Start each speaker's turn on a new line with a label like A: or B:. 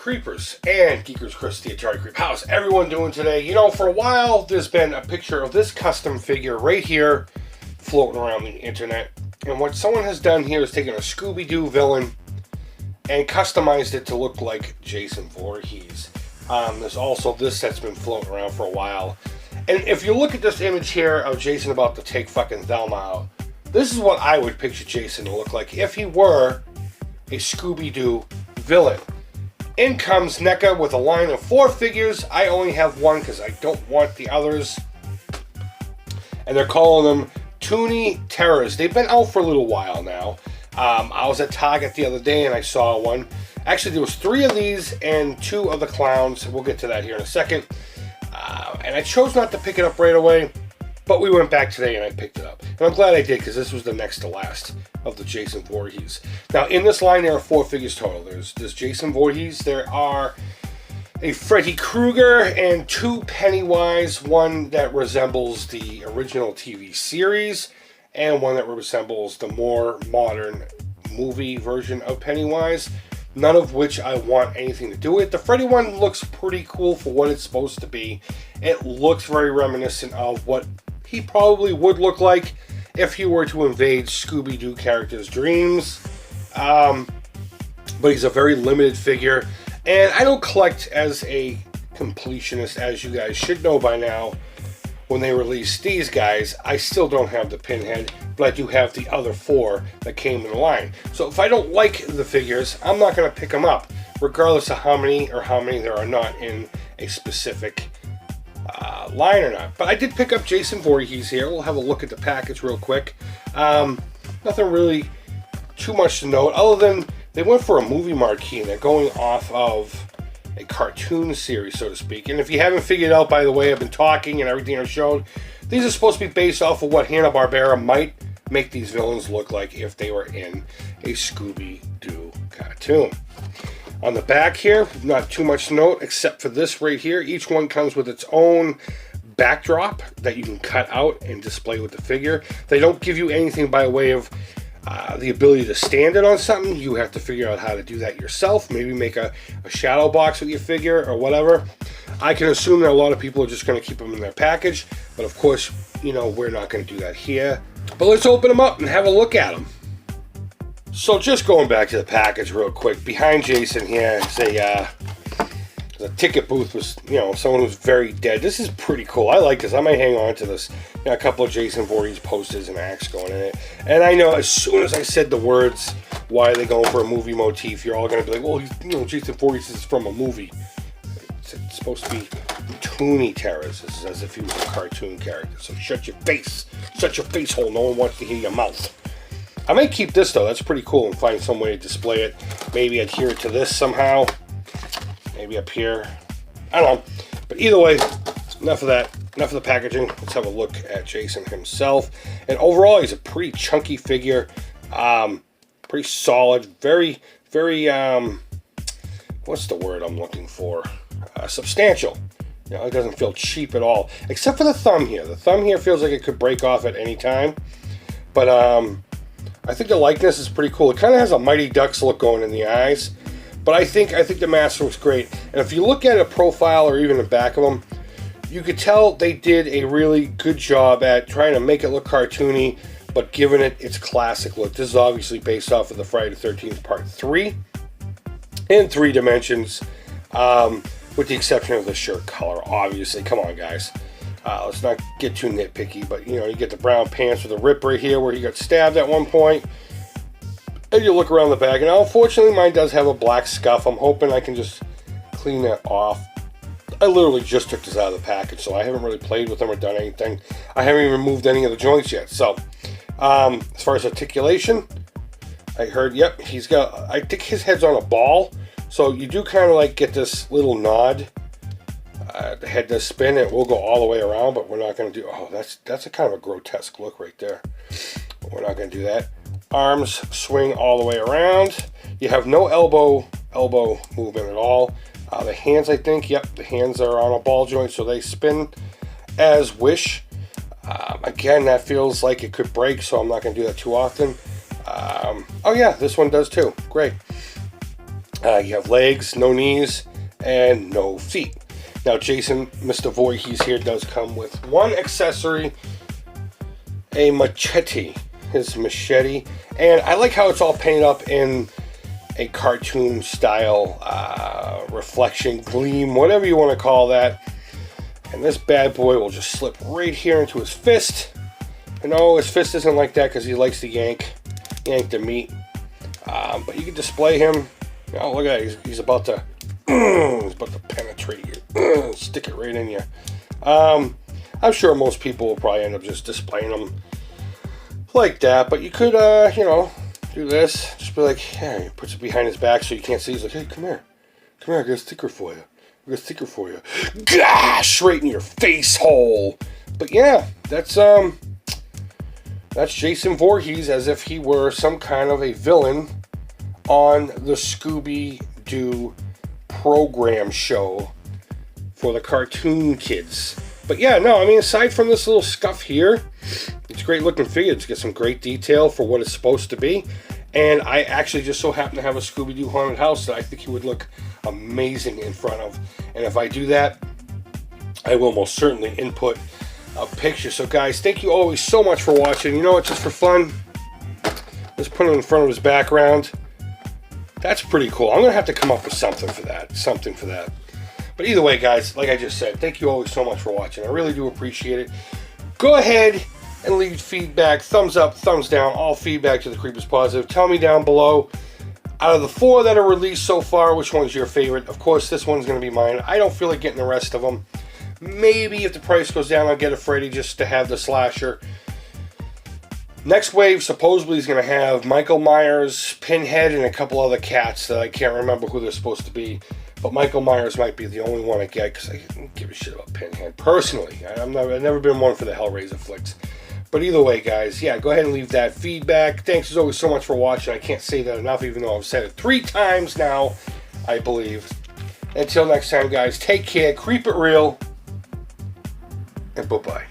A: Creepers and Geekers Chris, the Atari Creep. How's everyone doing today? You know, for a while, there's been a picture of this custom figure right here floating around the internet. And what someone has done here is taken a Scooby-Doo villain and customized it to look like Jason Voorhees. There's also this that's been floating around for a while. And if you look at this image here of Jason about to take fucking Thelma out, this is what I would picture Jason to look like if he were a Scooby-Doo villain. In comes NECA with a line of 4 figures. I only have one because I don't want the others. And they're calling them Toony Terrors. They've been out for a little while now. I was at Target the other day and I saw one. Actually, there was 3 of these and 2 of the clowns. We'll get to that here in a second. And I chose not to pick it up right away, but we went back today and I picked it up. And I'm glad I did because this was the next to last of the Jason Voorhees. Now, in this line, there are 4 figures total. There's Jason Voorhees. There are a Freddy Krueger and 2 Pennywise. One that resembles the original TV series and one that resembles the more modern movie version of Pennywise. None of which I want anything to do with. The Freddy one looks pretty cool for what it's supposed to be. It looks very reminiscent of what he probably would look like if he were to invade Scooby-Doo characters' dreams. But he's a very limited figure. And I don't collect as a completionist, as you guys should know by now. When they released these guys, I still don't have the Pinhead, but I do have the other 4 that came in the line. So if I don't like the figures, I'm not going to pick them up, regardless of how many there are not in a specific line or not. But I did pick up Jason Voorhees here. We'll have a look at the package real quick. Nothing really too much to note, other than they went for a movie marquee, and they're going off of a cartoon series, so to speak. And if you haven't figured out, by the way, I've been talking and everything I've shown, these are supposed to be based off of what Hanna-Barbera might make these villains look like if they were in a Scooby-Doo cartoon. On the back here, not too much to note, except for this right here. Each one comes with its own backdrop that you can cut out and display with the figure. They don't give you anything by way of the ability to stand it on something. You have to figure out how to do that yourself. Maybe make a shadow box with your figure or whatever. I can assume that a lot of people are just going to keep them in their package. But of course, you know, we're not going to do that here. But let's open them up and have a look at them. So just going back to the package real quick. Behind Jason here is a ticket booth with, you know, someone who's very dead. This is pretty cool. I like this. I might hang on to this. You know, a couple of Jason Voorhees posters and acts going in it. And I know as soon as I said the words, why are they going for a movie motif, you're all going to be like, well, you know, Jason Voorhees is from a movie. It's supposed to be Toony Terrors. This is as if he was a cartoon character. So shut your face. Shut your face hole. No one wants to hear your mouth. I might keep this, though. That's pretty cool, and find some way to display it. Maybe adhere it to this somehow. Maybe up here. I don't know. But either way, enough of that. Enough of the packaging. Let's have a look at Jason himself. And overall, he's a pretty chunky figure. Pretty solid. Very, very, what's the word I'm looking for? Substantial. You know, it doesn't feel cheap at all. Except for the thumb here. The thumb here feels like it could break off at any time. But, I think the likeness is pretty cool. It kind of has a Mighty Ducks look going in the eyes. But I think the mask looks great. And if you look at a profile or even the back of them, you could tell they did a really good job at trying to make it look cartoony, but giving it its classic look. This is obviously based off of the Friday the 13th Part 3 in 3 dimensions, with the exception of the shirt color, obviously. Come on, guys. Let's not get too nitpicky, but, you know, you get the brown pants with a rip right here where he got stabbed at one point. And you look around the bag, and unfortunately mine does have a black scuff. I'm hoping I can just clean that off. I literally just took this out of the package, so I haven't really played with them or done anything. I haven't even removed any of the joints yet. So, as far as articulation, I heard, yep, he's got, I think his head's on a ball. So you do kind of like get this little nod. The head does spin, and it will go all the way around, but we're not going to do, oh, that's a kind of a grotesque look right there. But we're not going to do that. Arms swing all the way around. You have no elbow movement at all. The hands, I think, yep, the hands are on a ball joint, so they spin as wish. Again, that feels like it could break, so I'm not going to do that too often. Oh yeah, this one does too. Great. You have legs, no knees, and no feet. Now, Jason, Mr. Voorhees here, does come with one accessory, a machete. His machete. And I like how it's all painted up in a cartoon style reflection, gleam, whatever you want to call that. And this bad boy will just slip right here into his fist. And no, his fist isn't like that because he likes to yank the meat. But you can display him. Oh, look at that. He's about to penetrate you. Stick it right in you. I'm sure most people will probably end up just displaying them like that. But you could, you know, do this. Just be like, yeah, he puts it behind his back so you can't see. He's like, hey, come here. Come here, I got a sticker for you. I got a sticker for you. Gosh, right in your face hole. But yeah, that's Jason Voorhees as if he were some kind of a villain on the Scooby-Doo program show for the cartoon kids. But yeah, no, I mean, aside from this little scuff here, it's a great looking figure. It's got some great detail for what it's supposed to be. And I actually just so happen to have a Scooby-Doo haunted house that I think he would look amazing in front of. And if I do that, I will most certainly input a picture. So guys, thank you always so much for watching. You know what, just for fun, let's put it in front of his background. That's pretty cool. I'm gonna have to come up with something for that. But either way, guys, like I just said, thank you always so much for watching. I really do appreciate it. Go ahead and leave feedback, thumbs up, thumbs down. All feedback to the Creep is positive. Tell me down below, out of the 4 that are released so far, which one's your favorite? Of course, this one's gonna be mine. I don't feel like getting the rest of them. Maybe if the price goes down, I'll get a Freddy just to have the slasher. Next wave supposedly is going to have Michael Myers, Pinhead, and a couple other cats that I can't remember who they're supposed to be. But Michael Myers might be the only one I get because I don't give a shit about Pinhead. Personally, I've never been one for the Hellraiser flicks. But either way, guys, yeah, go ahead and leave that feedback. Thanks as always so much for watching. I can't say that enough, even though I've said it 3 times now, I believe. Until next time, guys, take care, creep it real, and bye-bye.